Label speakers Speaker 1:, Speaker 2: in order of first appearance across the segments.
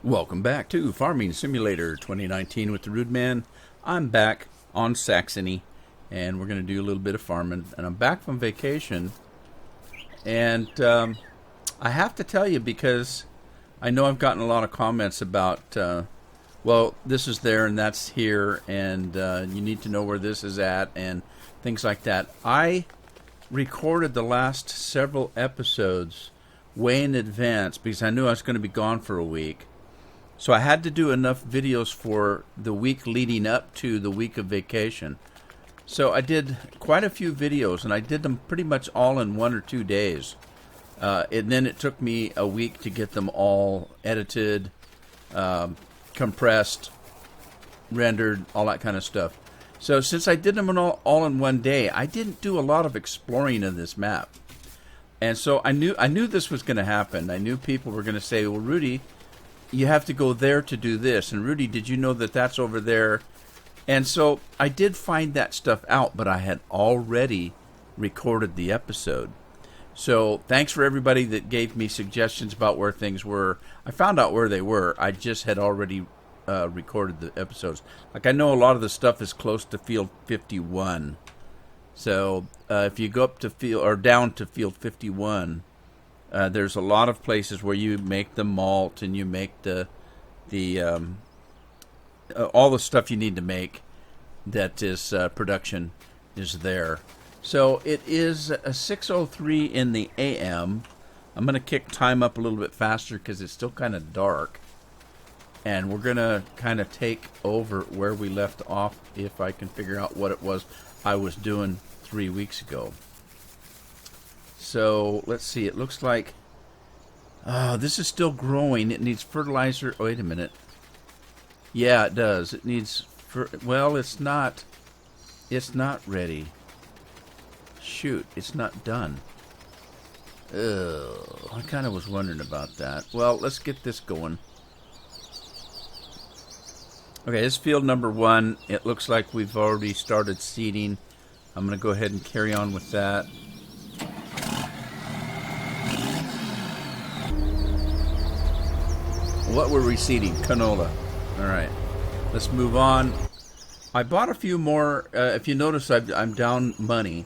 Speaker 1: Welcome back to Farming Simulator 2019 with the Rude Man. I'm back on Saxony, and we're going to do a little bit of farming. And I'm back from vacation, and I have to tell you because I know I've gotten a lot of comments about, well, this is there and that's here, and you need to know where this is at, and things like that. I recorded the last several episodes way in advance because I knew I was going to be gone for a week. So I had to do enough videos for the week leading up to the week of vacation. So I did quite a few videos, and I did them pretty much all in 1 or 2 days. And then it took me a week to get them all edited, compressed, rendered, all that kind of stuff. So since I did them all in 1 day, I didn't do a lot of exploring of this map. And so I knew this was going to happen. I knew people were going to say, well, Rudy, you have to go there to do this. And Rudy, did you know that that's over there? And so I did find that stuff out, but I had already recorded the episode. So thanks for everybody that gave me suggestions about where things were. I found out where they were. I just had already recorded the episodes. Like, I know a lot of the stuff is close to field 51. So if you go up to field or down to field 51, there's a lot of places where you make the malt and you make the all the stuff you need to make that is production is there. So it is 6:03 in the a.m. I'm going to kick time up a little bit faster because it's still kind of dark. And we're going to kind of take over where we left off if I can figure out what it was I was doing 3 weeks ago. So let's see. It looks like this is still growing. It needs fertilizer. Oh, wait a minute. Yeah, it does. It needs. Well, it's not. It's not ready. Shoot, it's not done. Ugh, I kind of was wondering about that. Well, let's get this going. Okay, this is field number 1. It looks like we've already started seeding. I'm going to go ahead and carry on with that. What were we seeding? Canola. All right. Let's move on. I bought a few more. If you notice, I'm down money.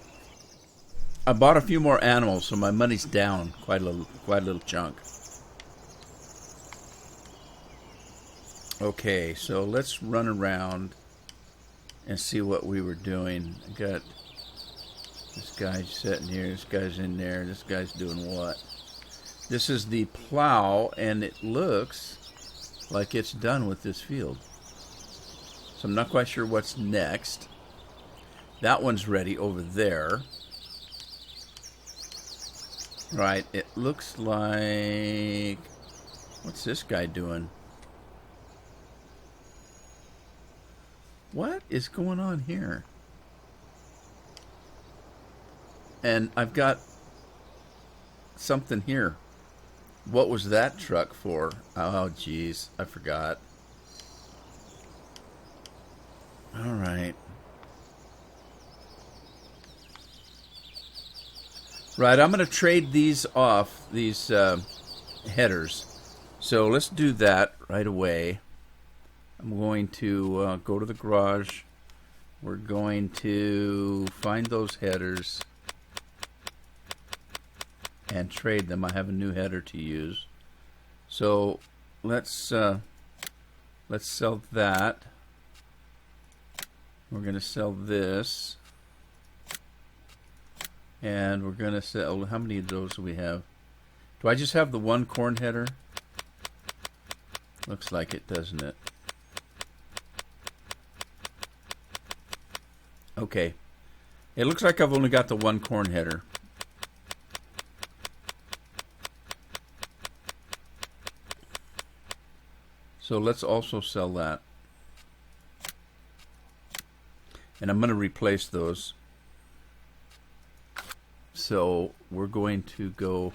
Speaker 1: I bought a few more animals, so my money's down quite a little chunk. Okay, so let's run around and see what we were doing. I got this guy sitting here. This guy's in there. This guy's doing what? This is the plow, and it looks like it's done with this field. So I'm not quite sure what's next. That one's ready over there. Right, it looks like... What's this guy doing? What is going on here? And I've got something here. What was that truck for? Oh, geez. I forgot. All right. Right, I'm going to trade these off, these headers. So let's do that right away. I'm going to go to the garage. We're going to find those headers and trade them. I have a new header to use. So let's sell that. We're going to sell this. And we're going to sell, how many of those do we have? Do I just have the one corn header? Looks like it, doesn't it? Okay. It looks like I've only got the one corn header. So let's also sell that. And I'm going to replace those. So we're going to go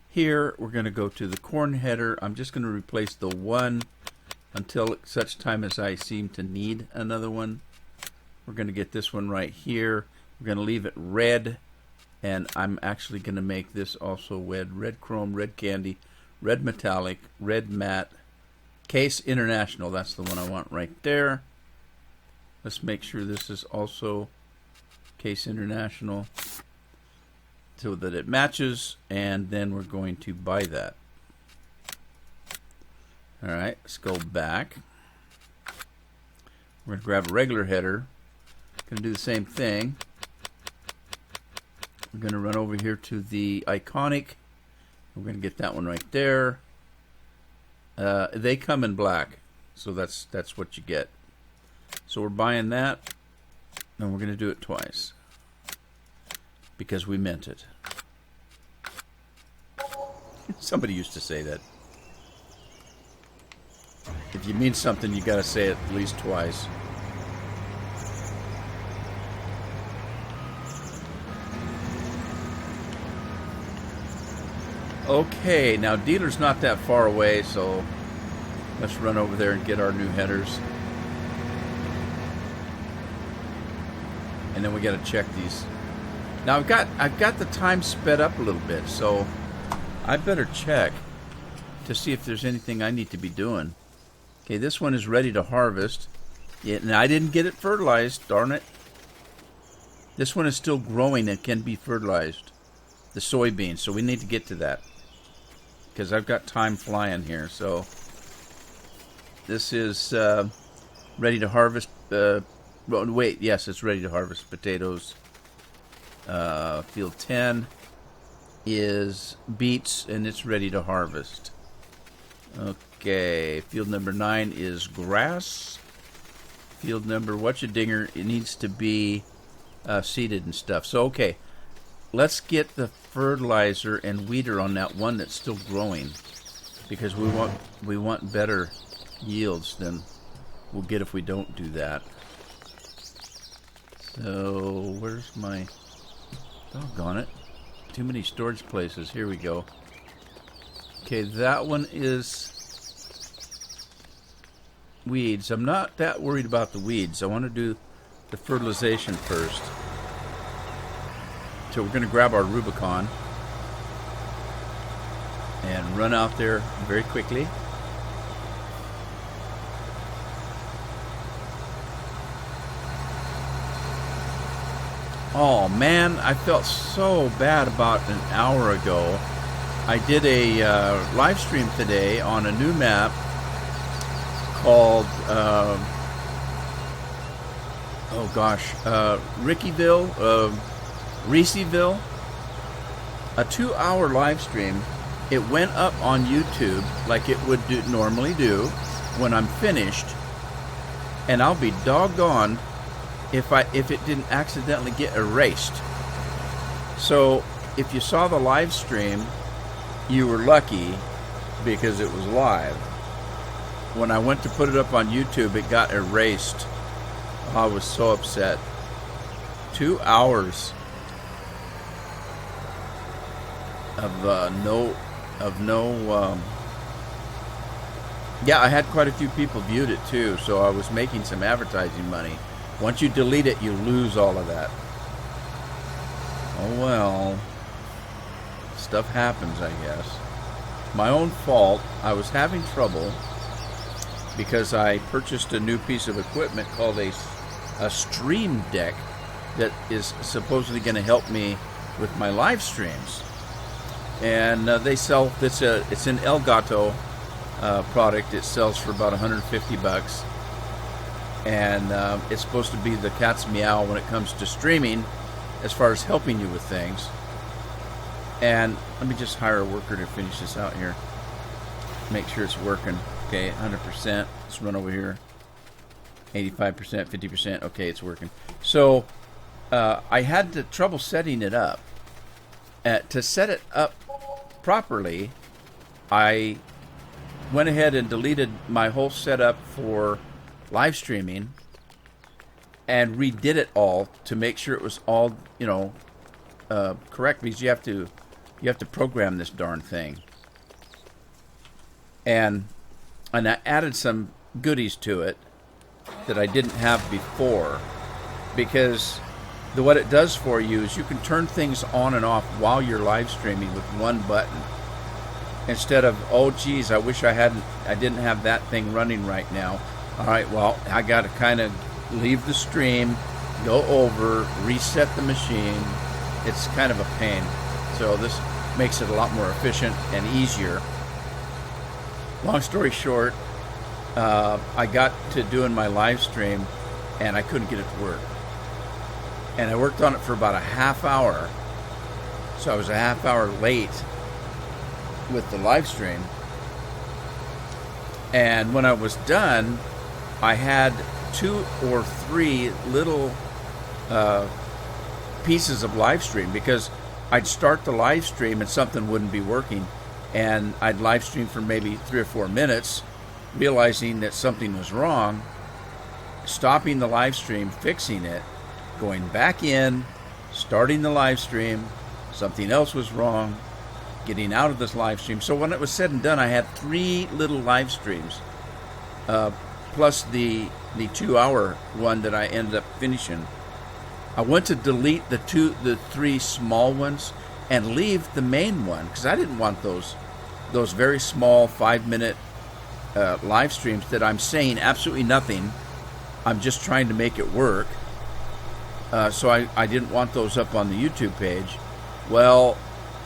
Speaker 1: here. We're going to go to the corn header. I'm just going to replace the one until such time as I seem to need another one. We're going to get this one right here. We're going to leave it red. And I'm actually going to make this also red. Red chrome, red candy, red metallic, red matte, Case International, that's the one I want right there. Let's make sure this is also Case International so that it matches, and then we're going to buy that. Alright, let's go back. We're going to grab a regular header. Going to do the same thing. We're going to run over here to the iconic. We're going to get that one right there. They come in black, so that's what you get. So we're buying that, and we're going to do it twice because we meant it. Somebody used to say that. If you mean something, you got to say it at least twice. Okay, now dealer's not that far away, so let's run over there and get our new headers. And then we got to check these. Now I've got the time sped up a little bit, so I better check to see if there's anything I need to be doing. Okay, this one is ready to harvest. Yeah, and I didn't get it fertilized, darn it. This one is still growing and can be fertilized. The soybeans, so we need to get to that. Because I've got time flying here, so this is ready to harvest. Wait, yes, it's ready to harvest potatoes. Field 10 is beets, and it's ready to harvest. Okay, field number 9 is grass. Field number, whatcha-dinger, it needs to be seeded and stuff. So, okay, let's get the fertilizer and weeder on that one that's still growing, because we want better yields than we'll get if we don't do that. So where's my, doggone it, too many storage places. Here we go. Okay, that one is weeds. I'm not that worried about the weeds. I want to do the fertilization first. So we're going to grab our Rubicon and run out there very quickly. Oh man, I felt so bad about an hour ago. I did a live stream today on a new map called Rickyville, Reeseville, a 2-hour live stream. It went up on YouTube like it would normally do when I'm finished, and I'll be doggone if it didn't accidentally get erased. So if you saw the live stream, you were lucky because it was live. When I went to put it up on YouTube, it got erased. I was so upset. 2 hours of no yeah, I had quite a few people viewed it too, so I was making some advertising money. Once you delete it, you lose all of that. Oh well, stuff happens, I guess. My own fault. I was having trouble because I purchased a new piece of equipment called a stream deck that is supposedly going to help me with my live streams. And they sell, it's an El Gato product. It sells for about $150. And it's supposed to be the cat's meow when it comes to streaming as far as helping you with things. And let me just hire a worker to finish this out here. Make sure it's working. Okay, 100%. Let's run over here. 85%, 50%. Okay, it's working. So I had the trouble setting it up. To set it up properly, I went ahead and deleted my whole setup for live streaming and redid it all to make sure it was all, correct, because you have to program this darn thing. And I added some goodies to it that I didn't have before, because what it does for you is you can turn things on and off while you're live streaming with one button. instead of, oh geez, I wish I didn't have that thing running right now. All right, well, I got to kind of leave the stream, go over, reset the machine. It's kind of a pain. So this makes it a lot more efficient and easier. Long story short, I got to doing my live stream and I couldn't get it to work. And I worked on it for about a half hour. So I was a half hour late with the live stream. And when I was done, I had 2 or 3 little pieces of live stream, because I'd start the live stream and something wouldn't be working. And I'd live stream for maybe 3 or 4 minutes, realizing that something was wrong, stopping the live stream, fixing it, going back in, starting the live stream, something else was wrong, getting out of this live stream. So when it was said and done, I had 3 little live streams, plus the 2-hour one that I ended up finishing. I went to delete the 3 small ones and leave the main one, because I didn't want those very small 5-minute live streams that I'm saying absolutely nothing. I'm just trying to make it work. So I didn't want those up on the YouTube page. Well,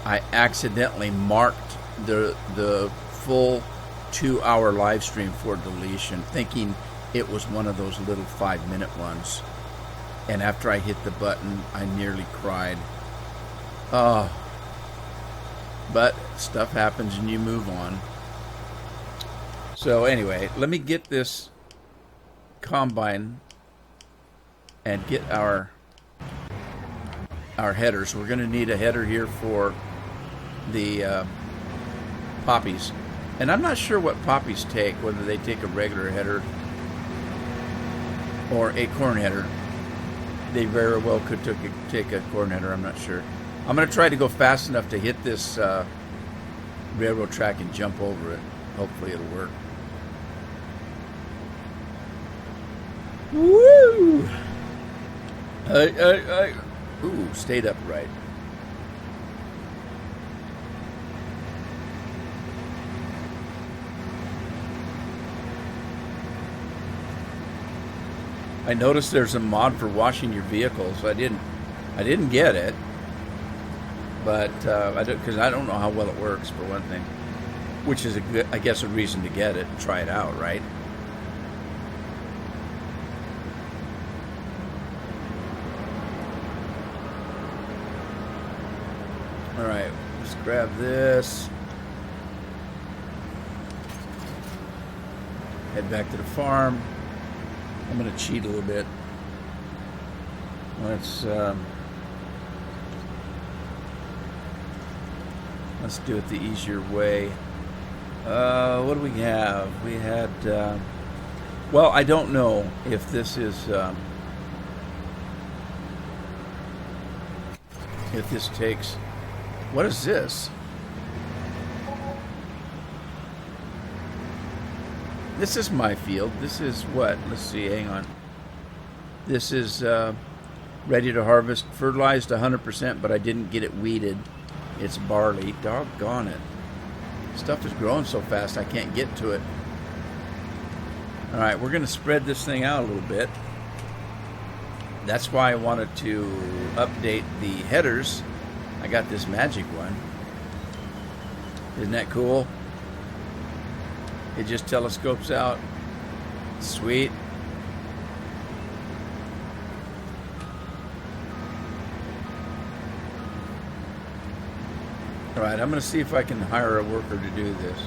Speaker 1: I accidentally marked the full 2-hour live stream for deletion, thinking it was one of those little 5-minute ones. And after I hit the button, I nearly cried. Oh. But stuff happens and you move on. So anyway, let me get this combine and get our headers. We're going to need a header here for the poppies. And I'm not sure what poppies take, whether they take a regular header or a corn header. They very well could take a corn header, I'm not sure. I'm going to try to go fast enough to hit this railroad track and jump over it. Hopefully it'll work. Woo! Ooh, stayed upright. I noticed there's a mod for washing your vehicles. I didn't get it, but because I don't know how well it works, for one thing, which is I guess a reason to get it and try it out, right? All right, let's grab this. Head back to the farm. I'm going to cheat a little bit. Let's do it the easier way. What do we have? We had, well, I don't know if this is, if this takes, what is this? This is my field. This is what? Let's see, hang on. This is ready to harvest, fertilized 100%, but I didn't get it weeded. It's barley. Doggone it. Stuff is growing so fast I can't get to it. All right, we're going to spread this thing out a little bit. That's why I wanted to update the headers. I got this magic one. Isn't that cool? It just telescopes out. Sweet. All right, I'm going to see if I can hire a worker to do this.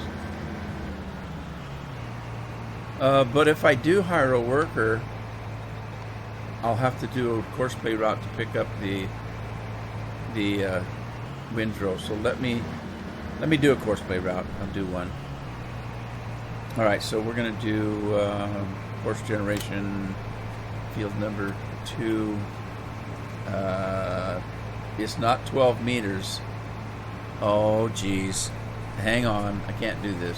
Speaker 1: But if I do hire a worker, I'll have to do a courseplay route to pick up the windrow. So let me do a courseplay route. I'll do one. All right, so we're going to do horse generation, field number 2. It's not 12 meters. Oh, geez. Hang on. I can't do this.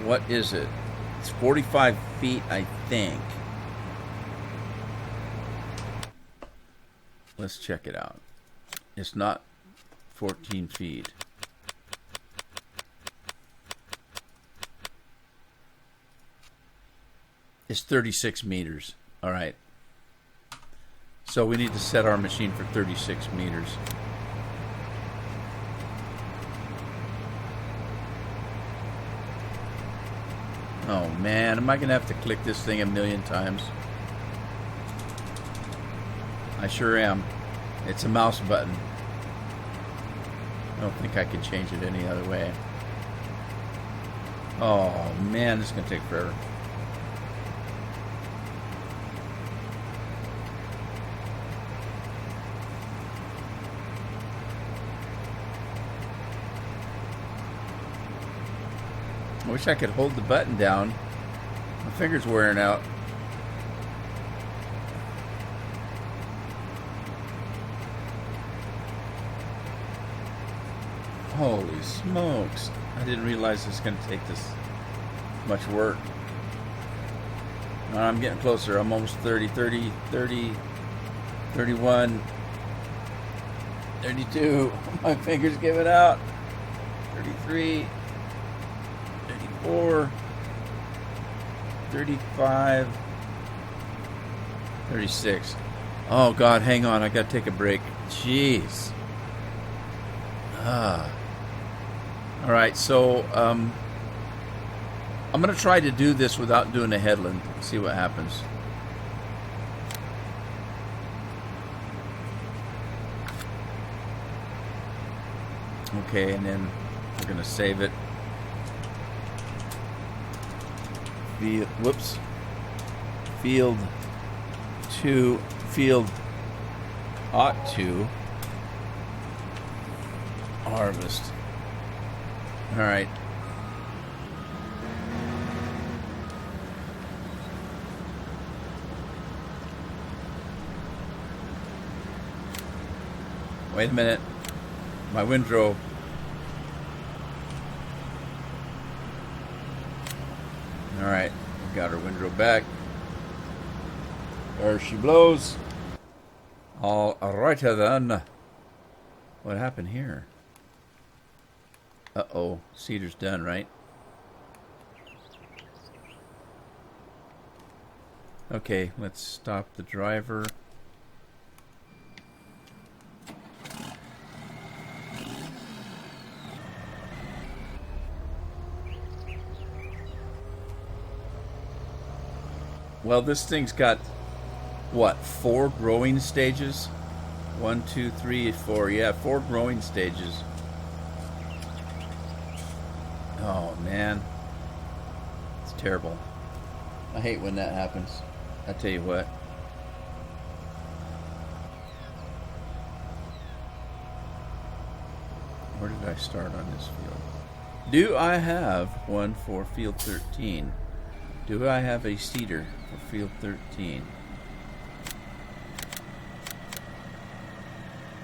Speaker 1: What is it? It's 45 feet, I think. Let's check it out. It's not 14 feet. is 36 meters. All right. So we need to set our machine for 36 meters. Oh man, am I going to have to click this thing a million times? I sure am. It's a mouse button. I don't think I can change it any other way. Oh man, this is going to take forever. I wish I could hold the button down. My finger's wearing out. Holy smokes. I didn't realize it was going to take this much work. I'm getting closer. I'm almost 30, 30, 30, 31, 32. My finger's giving out. 33. 34, 35, 36. Oh God, hang on, I gotta take a break. Jeez. Alright, so I'm gonna try to do this without doing a headland. See what happens. Okay, and then we're gonna save it. Field 2, field ought to harvest. All right. Wait a minute. My windrow. Alright, we got her windrow back. There she blows. All righty then. What happened here? Uh-oh, seeder's done, right? Okay, let's stop the driver. Well, this thing's got, what, 4 growing stages? 1, 2, 3, 4. Yeah, 4 growing stages. Oh, man. It's terrible. I hate when that happens. I tell you what. Where did I start on this field? Do I have one for field 13? Do I have a seeder for field 13?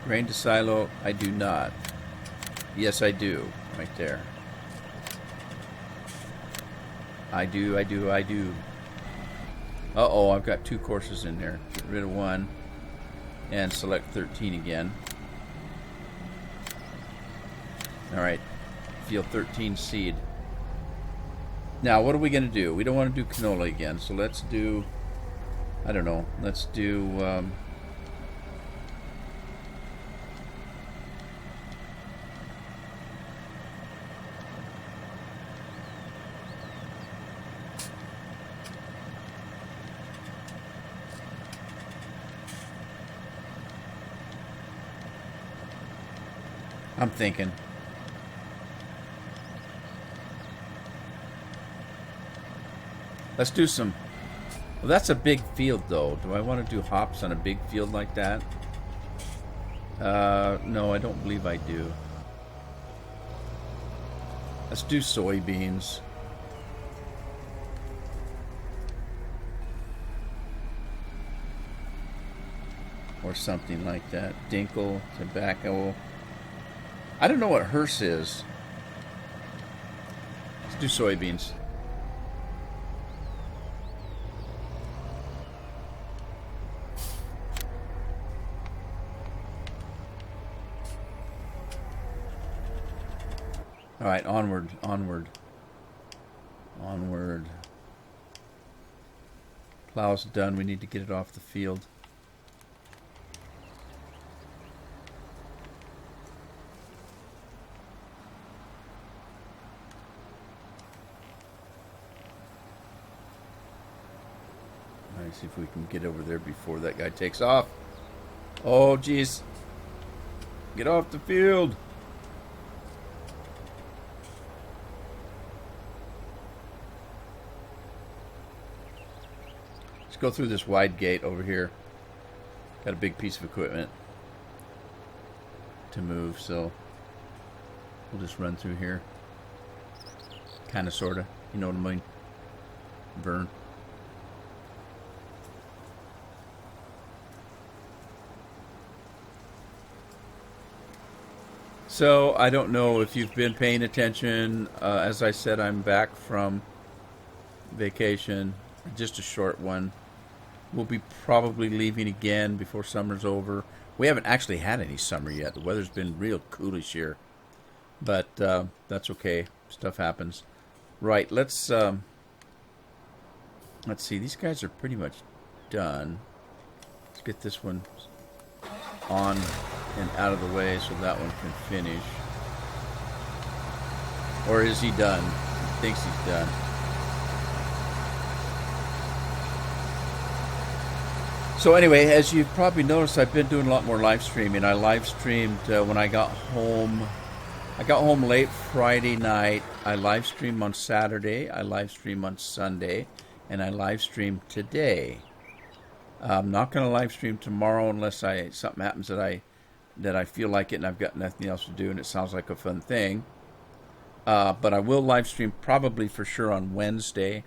Speaker 1: Grain to silo, I do not. Yes, I do. Right there. I do. Uh-oh, I've got 2 courses in there. Get rid of 1 and select 13 again. Alright, field 13 seed. Now, what are we going to do? We don't want to do canola again, so let's do, I don't know, let's do, I'm thinking. Let's do some... Well, that's a big field, though. Do I want to do hops on a big field like that? No, I don't believe I do. Let's do soybeans. Or something like that. Dinkel, tobacco. I don't know what hearse is. Let's do soybeans. All right, onward, onward, onward. Plow's done. We need to get it off the field. Let's see if we can get over there before that guy takes off. Oh, geez. Get off the field. Let's go through this wide gate over here. Got a big piece of equipment to move, so we'll just run through here. Kind of, sort of. You know what I mean? Vern. So, I don't know if you've been paying attention. As I said, I'm back from vacation. Just a short one. We'll be probably leaving again before summer's over. We haven't actually had any summer yet. The weather's been real coolish here. But that's okay. Stuff happens. Right, let's see. These guys are pretty much done. Let's get this one on and out of the way so that one can finish. Or is he done? He thinks he's done. So anyway, as you've probably noticed, I've been doing a lot more live streaming. I live streamed when I got home. I got home late Friday night. I live streamed on Saturday. I live streamed on Sunday. And I live streamed today. I'm not going to live stream tomorrow unless something happens that I feel like it and I've got nothing else to do and it sounds like a fun thing. But I will live stream probably for sure on Wednesday.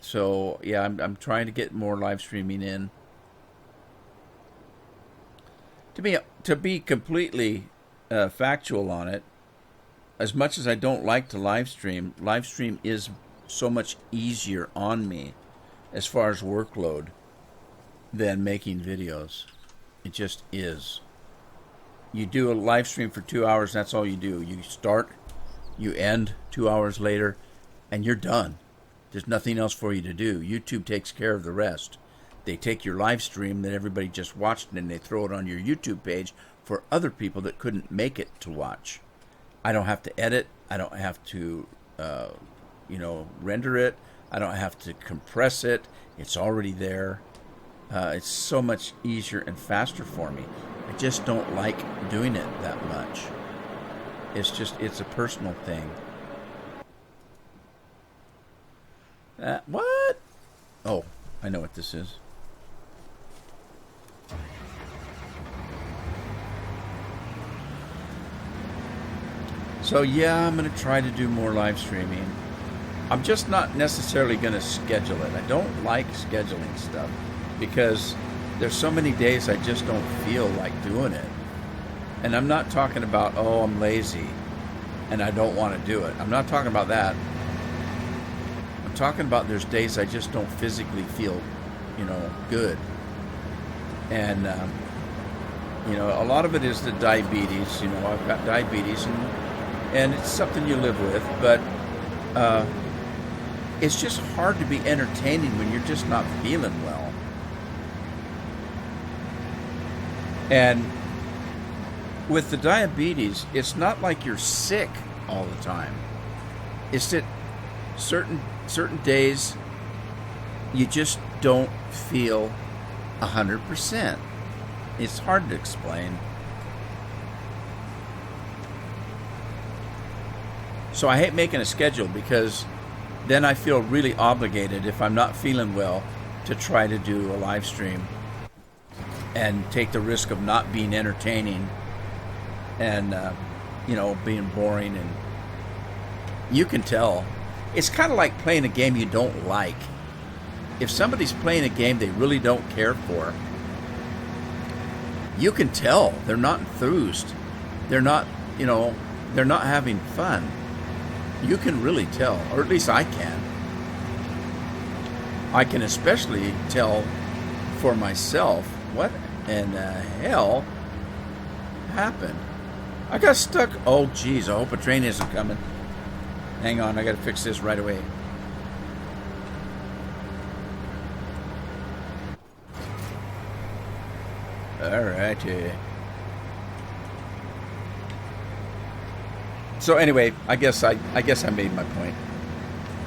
Speaker 1: So yeah, I'm trying to get more live streaming in. To be completely factual on it, as much as I don't like to live stream is so much easier on me as far as workload than making videos. It just is. You do a live stream for 2 hours, that's all you do. You start, you end 2 hours later, and you're done. There's nothing else for you to do. YouTube takes care of the rest. They take your live stream that everybody just watched and they throw it on your YouTube page for other people that couldn't make it to watch. I don't have to edit. I don't have to, render it. I don't have to compress it. It's already there. It's so much easier and faster for me. I just don't like doing it that much. It's a personal thing. What? Oh, I know what this is. So yeah, I'm going to try to do more live streaming. I'm just not necessarily going to schedule it. I don't like scheduling stuff because there's so many days I just don't feel like doing it. And I'm not talking about, oh, I'm lazy and I don't want to do it. I'm not talking about that. I'm talking about there's days I just don't physically feel, good. And, a lot of it is the diabetes. I've got diabetes and it's something you live with, but it's just hard to be entertaining when you're just not feeling well. And with the diabetes, it's not like you're sick all the time. It's that certain days you just don't feel 100%. It's hard to explain. So I hate making a schedule because then I feel really obligated if I'm not feeling well to try to do a live stream and take the risk of not being entertaining and, being boring. And you can tell. It's kind of like playing a game you don't like. If somebody's playing a game they really don't care for, you can tell they're not enthused. They're not, they're not having fun. You can really tell, or at least I can. I can especially tell for myself what in the hell happened. I got stuck. Oh, geez, I hope a train isn't coming. Hang on, I got to fix this right away. Alrighty. So anyway, I guess I made my point.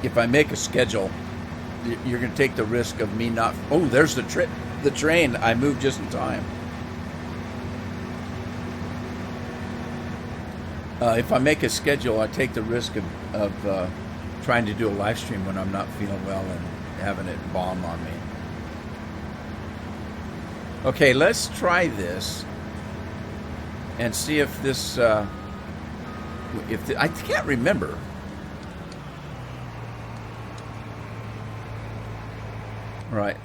Speaker 1: If I make a schedule, you're going to take the risk of me not. Oh, there's the train. I moved just in time. If I make a schedule, I take the risk of trying to do a live stream when I'm not feeling well and having it bomb on me. Okay, let's try this and see if this. I can't remember. Right.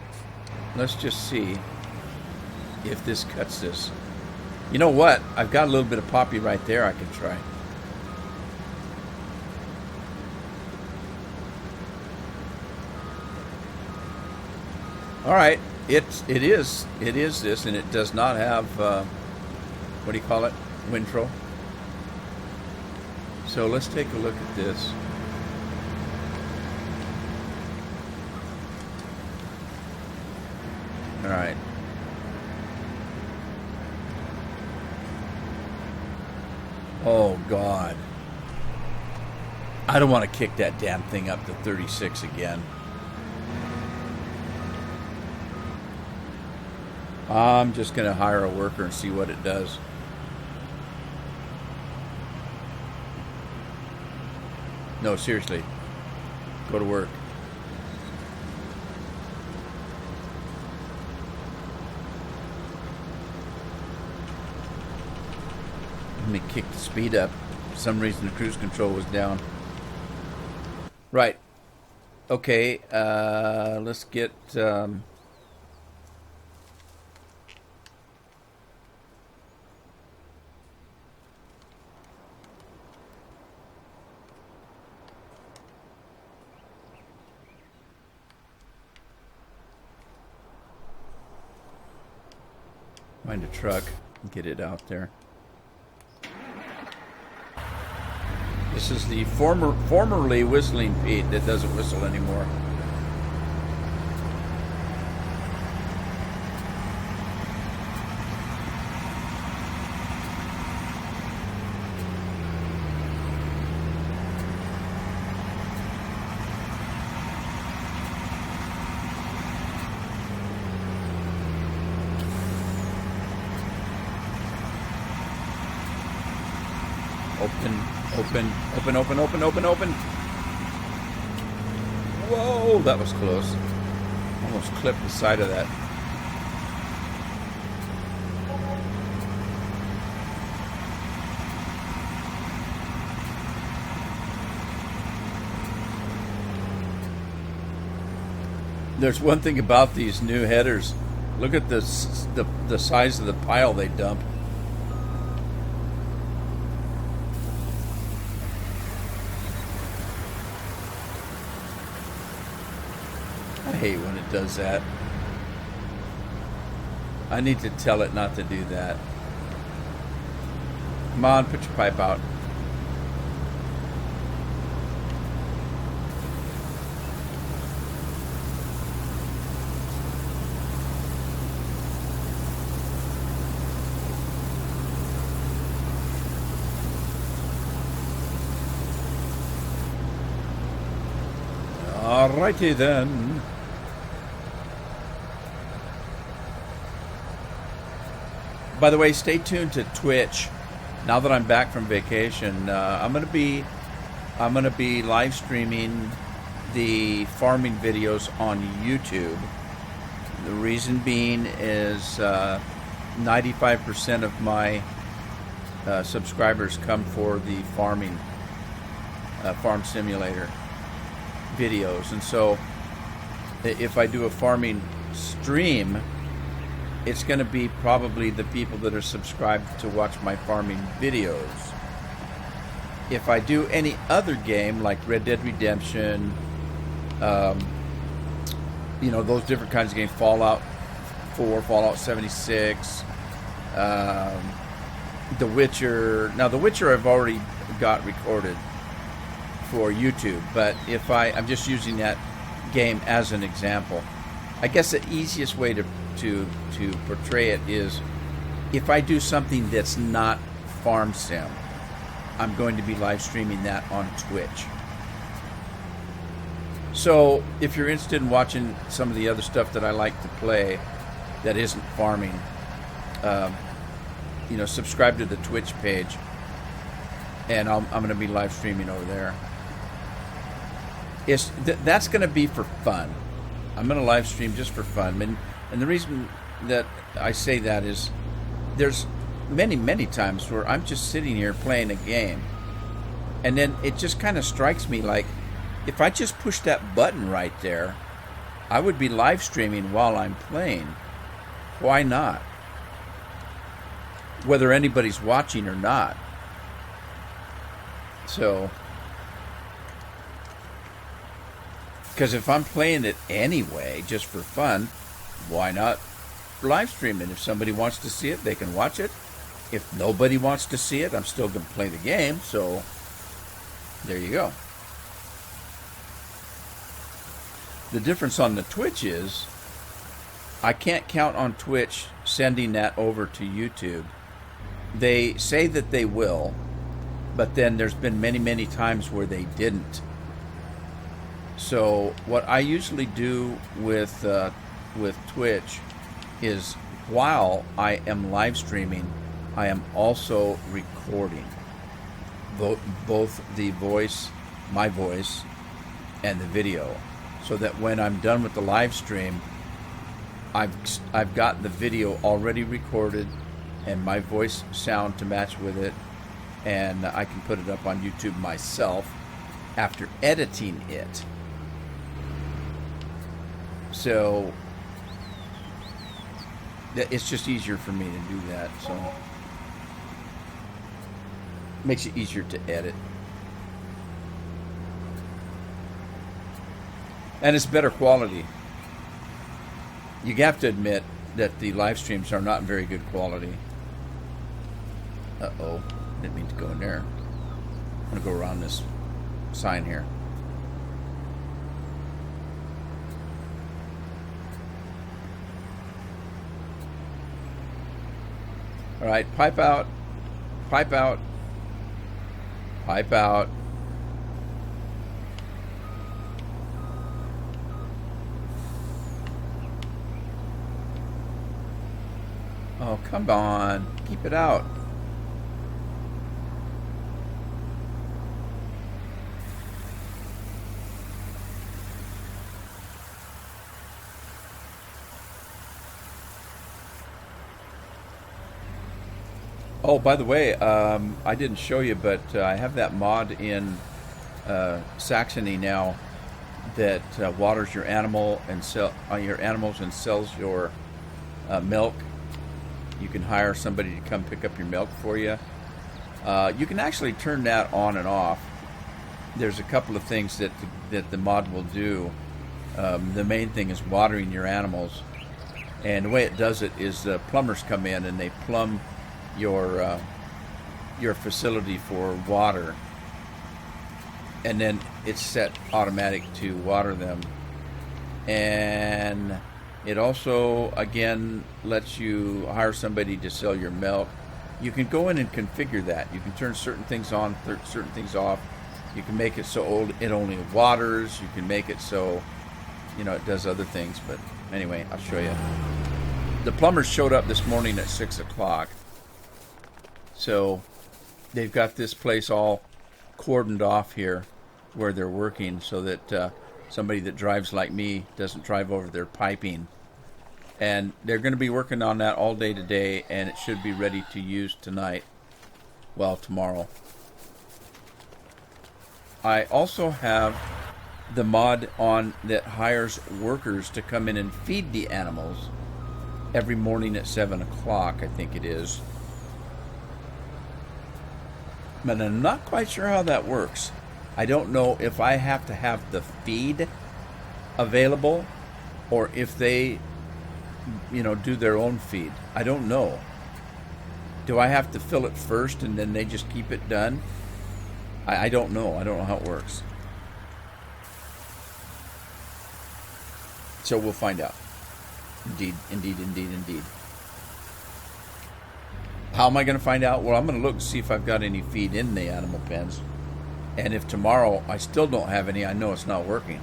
Speaker 1: Let's just see if this cuts this. You know what? I've got a little bit of poppy right there I can try. All right. It is this, and it does not have what do you call it? Wintro. So let's take a look at this. All right. Oh, God. I don't want to kick that damn thing up to 36 again. I'm just going to hire a worker and see what it does. No, seriously. Go to work. Let me kick the speed up. For some reason the cruise control was down. Right. Okay, let's get... find a truck and get it out there. This is the formerly Whistling Pete that doesn't whistle anymore. Open. Whoa, that was close. Almost clipped the side of that. There's one thing about these new headers. Look at the size of the pile they dump. I hate when it does that. I need to tell it not to do that. Come on, put your pipe out. Alrighty then. By the way, stay tuned to Twitch. Now that I'm back from vacation, I'm gonna be live streaming the farming videos on YouTube. The reason being is 95% of my subscribers come for the farm simulator videos, and so if I do a farming stream, it's going to be probably the people that are subscribed to watch my farming videos. If I do any other game like Red Dead Redemption, those different kinds of games, Fallout 4, Fallout 76, The Witcher. Now, The Witcher I've already got recorded for YouTube, but if I'm just using that game as an example. I guess the easiest way to portray it is if I do something that's not farm sim, I'm going to be live streaming that on Twitch. So if you're interested in watching some of the other stuff that I like to play that isn't farming, subscribe to the Twitch page, and I'm going to be live streaming over there. That's going to be for fun. I'm going to live stream just for fun. And the reason that I say that is there's many times where I'm just sitting here playing a game, and then it just kind of strikes me like, if I just push that button right there, I would be live streaming while I'm playing. Why not? Whether anybody's watching or not. So, because if I'm playing it anyway, just for fun, why not live stream it? If somebody wants to see it, they can watch it. If nobody wants to see it, I'm still going to play the game. So, there you go. The difference on the Twitch is I can't count on Twitch sending that over to YouTube. They say that they will, but then there's been many times where they didn't. So what I usually do with Twitch is, while I am live streaming, I am also recording both the voice, my voice, and the video, so that when I'm done with the live stream, I've got the video already recorded and my voice sound to match with it, and I can put it up on YouTube myself after editing it. So it's just easier for me to do that. So it makes it easier to edit. And it's better quality. You have to admit that the live streams are not very good quality. Uh-oh. Didn't mean to go in there. I'm going to go around this sign here. All right, pipe out. Pipe out. Pipe out. Oh, come on. Keep it out. Oh, by the way, I didn't show you, but I have that mod in Saxony now that waters your animal and your animals and sells your milk. You can hire somebody to come pick up your milk for you. You can actually turn that on and off. There's a couple of things that the mod will do. The main thing is watering your animals, and the way it does it is plumbers come in and they plumb your facility for water, and then it's set automatic to water them. And it also, again, lets you hire somebody to sell your milk. You can go in and configure that. You can turn certain things on, certain things off. You can make it so it only waters. You can make it so, it does other things. But anyway, I'll show you. The plumbers showed up this morning at 6 o'clock. So they've got this place all cordoned off here where they're working, so that somebody that drives like me doesn't drive over their piping. And they're going to be working on that all day today, and it should be ready to use tonight. Well, tomorrow. I also have the mod on that hires workers to come in and feed the animals every morning at 7 o'clock, I think it is. But I'm not quite sure how that works. I don't know if I have to have the feed available or if they, do their own feed. I don't know. Do I have to fill it first and then they just keep it done? I don't know. I don't know how it works. So we'll find out. Indeed. How am I going to find out? Well, I'm going to look and see if I've got any feed in the animal pens. And if tomorrow I still don't have any, I know it's not working.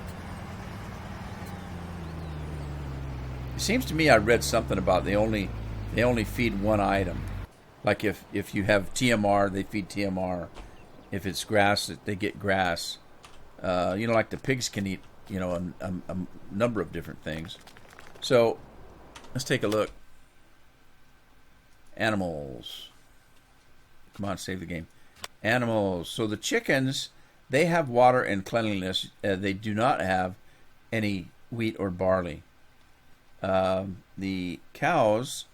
Speaker 1: It seems to me I read something about they only feed one item. Like if you have TMR, they feed TMR. If it's grass, they get grass. Like the pigs can eat, a number of different things. So let's take a look. Animals. Come on, save the game. Animals. So the chickens, they have water and cleanliness. They do not have any wheat or barley. The cows,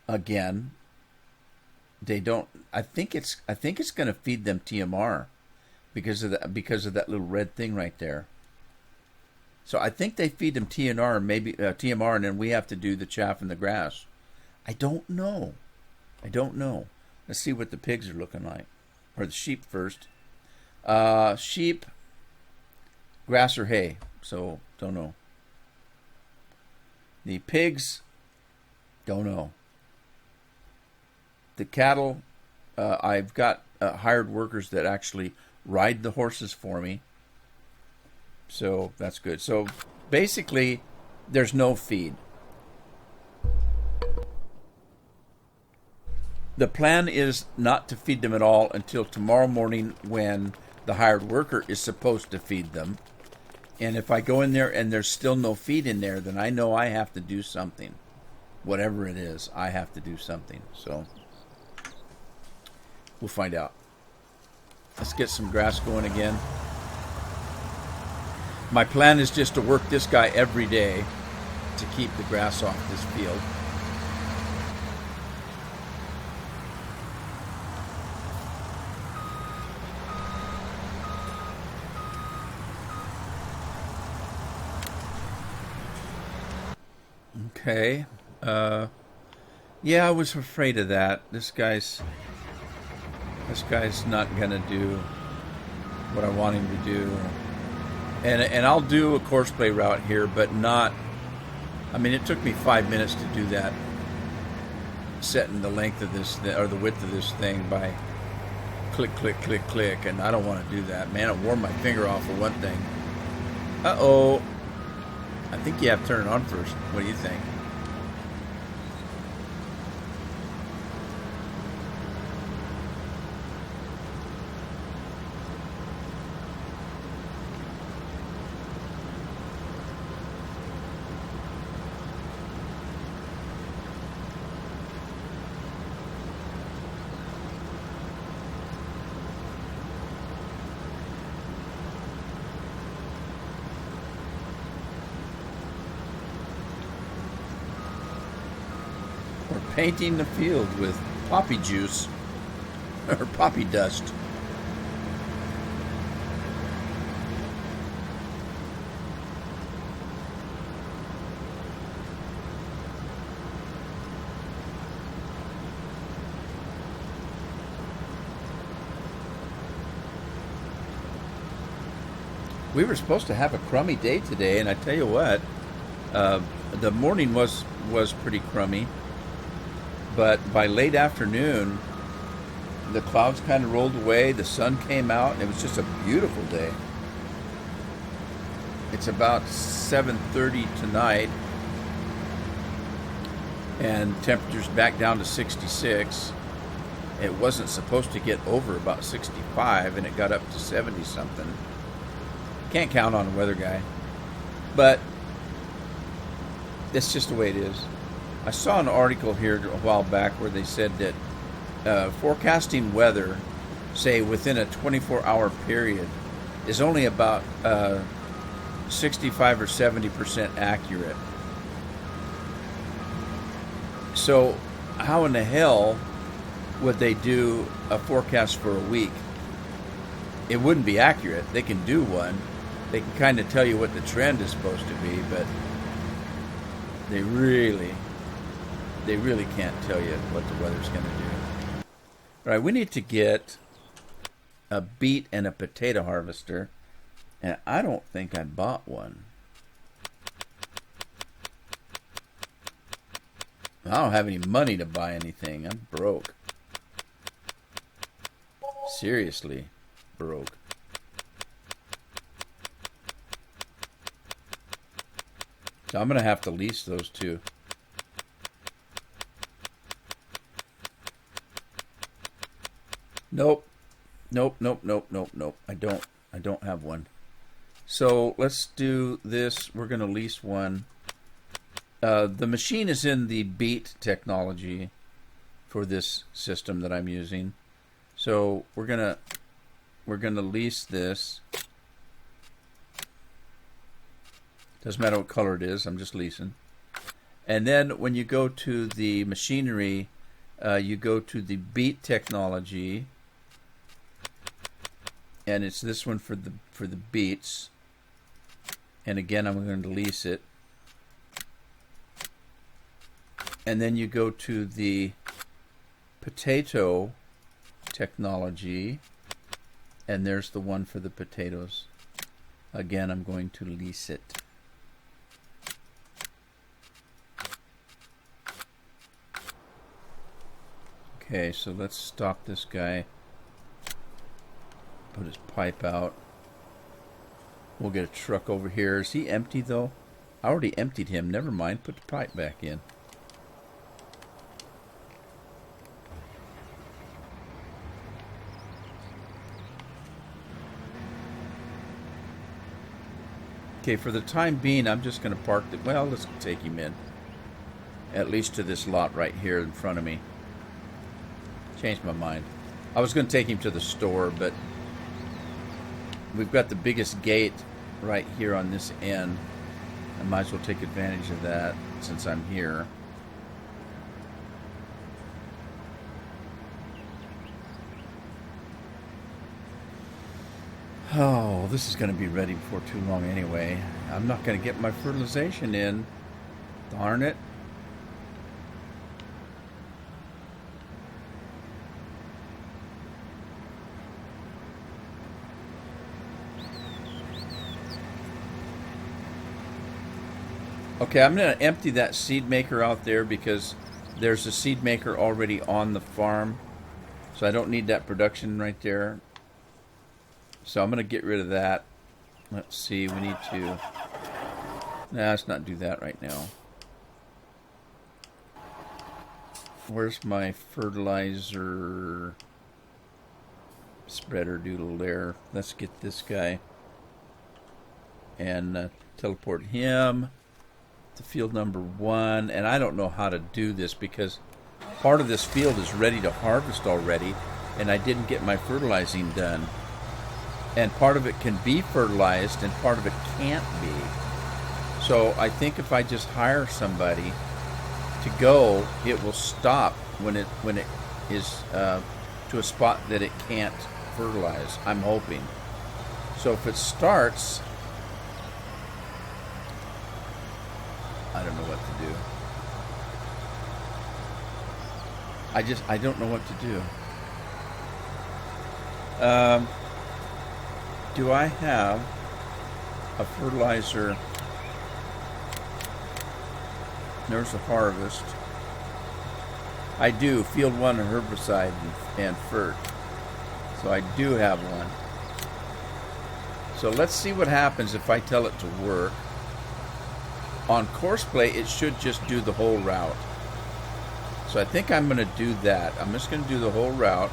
Speaker 1: again, they don't. I think it's going to feed them TMR because of that little red thing right there. So I think they feed them TNR, maybe TMR, and then we have to do the chaff and the grass. I don't know. Let's see what the pigs are looking like, or the sheep first. Sheep, grass or hay. So don't know. The pigs, don't know. The cattle, I've got hired workers that actually ride the horses for me. So that's good. So basically, there's no feed. The plan is not to feed them at all until tomorrow morning when the hired worker is supposed to feed them. And if I go in there and there's still no feed in there, then I know I have to do something. Whatever it is, I have to do something. So we'll find out. Let's get some grass going again. My plan is just to work this guy every day to keep the grass off this field. Okay. Yeah, I was afraid of that. This guy's not gonna do what I want him to do. And I'll do a course play route here, but not. I mean, it took me 5 minutes to do that, setting the length of this or the width of this thing by click, click, click, click, and I don't want to do that, man. It wore my finger off for one thing. Uh-oh. I think you have to turn it on first. What do you think? Painting the field with poppy juice or poppy dust. We were supposed to have a crummy day today, and I tell you what, the morning was pretty crummy. But by late afternoon, the clouds kind of rolled away, the sun came out, and it was just a beautiful day. It's about 7:30 tonight, and temperature's back down to 66. It wasn't supposed to get over about 65, and it got up to 70-something. Can't count on a weather guy. But that's just the way it is. I saw an article here a while back where they said that forecasting weather, say within a 24-hour period, is only about 65 or 70% accurate. So how in the hell would they do a forecast for a week? It wouldn't be accurate. They can do one. They can kind of tell you what the trend is supposed to be, but they really can't tell you what the weather's going to do. All right, we need to get a beet and a potato harvester, and I don't think I bought one. I don't have any money to buy anything. I'm broke. Seriously, broke. So I'm going to have to lease those two. Nope. Nope. I don't have one. So let's do this. We're going to lease one. The machine is in the Beat technology for this system that I'm using. So we're gonna lease this. Doesn't matter what color it is. I'm just leasing. And then when you go to the machinery, you go to the Beat technology, and it's this one for the beats. And again, I'm going to lease it. And then you go to the potato technology, and there's the one for the potatoes. Again, I'm going to lease it. Okay, so let's stop this guy. Put his pipe out. We'll get a truck over here. Is he empty though? I already emptied him. Never mind. Put the pipe back in. Okay, for the time being, I'm just going to park the... Well, let's take him in. At least to this lot right here in front of me. Changed my mind. I was going to take him to the store, but we've got the biggest gate right here on this end. I might as well take advantage of that since I'm here. Oh, this is going to be ready before too long anyway. I'm not going to get my fertilization in. Darn it. Okay, I'm going to empty that seed maker out there because there's a seed maker already on the farm. So I don't need that production right there. So I'm going to get rid of that. Let's see, we need to... Nah, let's not do that right now. Where's my fertilizer spreader doodle there? Let's get this guy and teleport him to field number 1. And I don't know how to do this because part of this field is ready to harvest already, and I didn't get my fertilizing done. And part of it can be fertilized and part of it can't be. So I think if I just hire somebody to go, it will stop when it is to a spot that it can't fertilize. I'm hoping. So if it starts, I don't know what to do. I don't know what to do. Do I have a fertilizer? There's a harvest. I do. Field 1 herbicide and fert. So I do have one. So let's see what happens if I tell it to work. On Courseplay, it should just do the whole route. So I think I'm going to do that. I'm just going to do the whole route.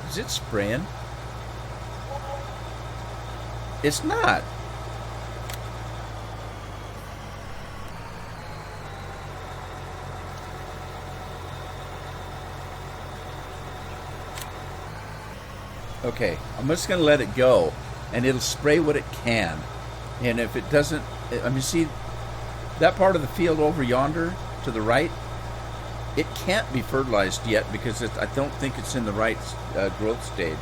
Speaker 1: Is it spraying? It's not. Okay, I'm just going to let it go, and it'll spray what it can. And if it doesn't, I mean, see that part of the field over yonder to the right? It can't be fertilized yet because I don't think it's in the right growth stage.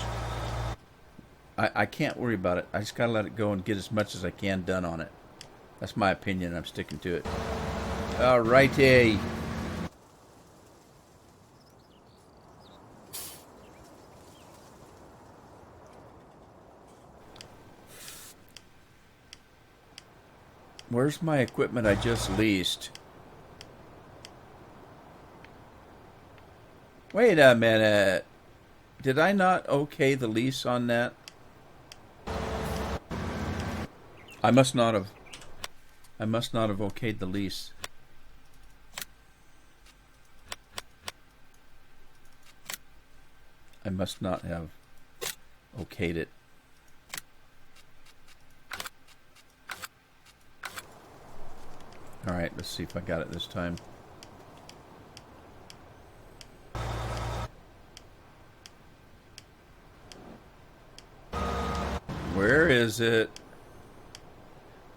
Speaker 1: I can't worry about it. I just got to let it go and get as much as I can done on it. That's my opinion. I'm sticking to it. All righty. Where's my equipment I just leased? Wait a minute. Did I not okay the lease on that? I must not have. I must not have okayed the lease. I must not have okayed it. All right, let's see if I got it this time. Where is it?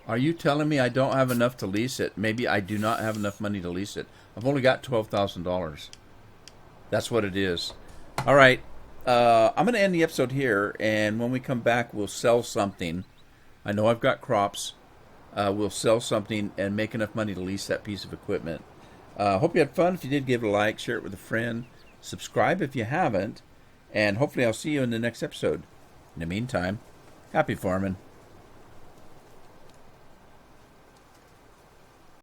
Speaker 1: Are you telling me I don't have enough to lease it? Maybe I do not have enough money to lease it. I've only got $12,000. That's what it is. All right. I'm going to end the episode here, and when we come back, we'll sell something. I know I've got crops. We'll sell something and make enough money to lease that piece of equipment. Hope you had fun. If you did, give it a like, share it with a friend. Subscribe if you haven't. And hopefully I'll see you in the next episode. In the meantime, happy farming.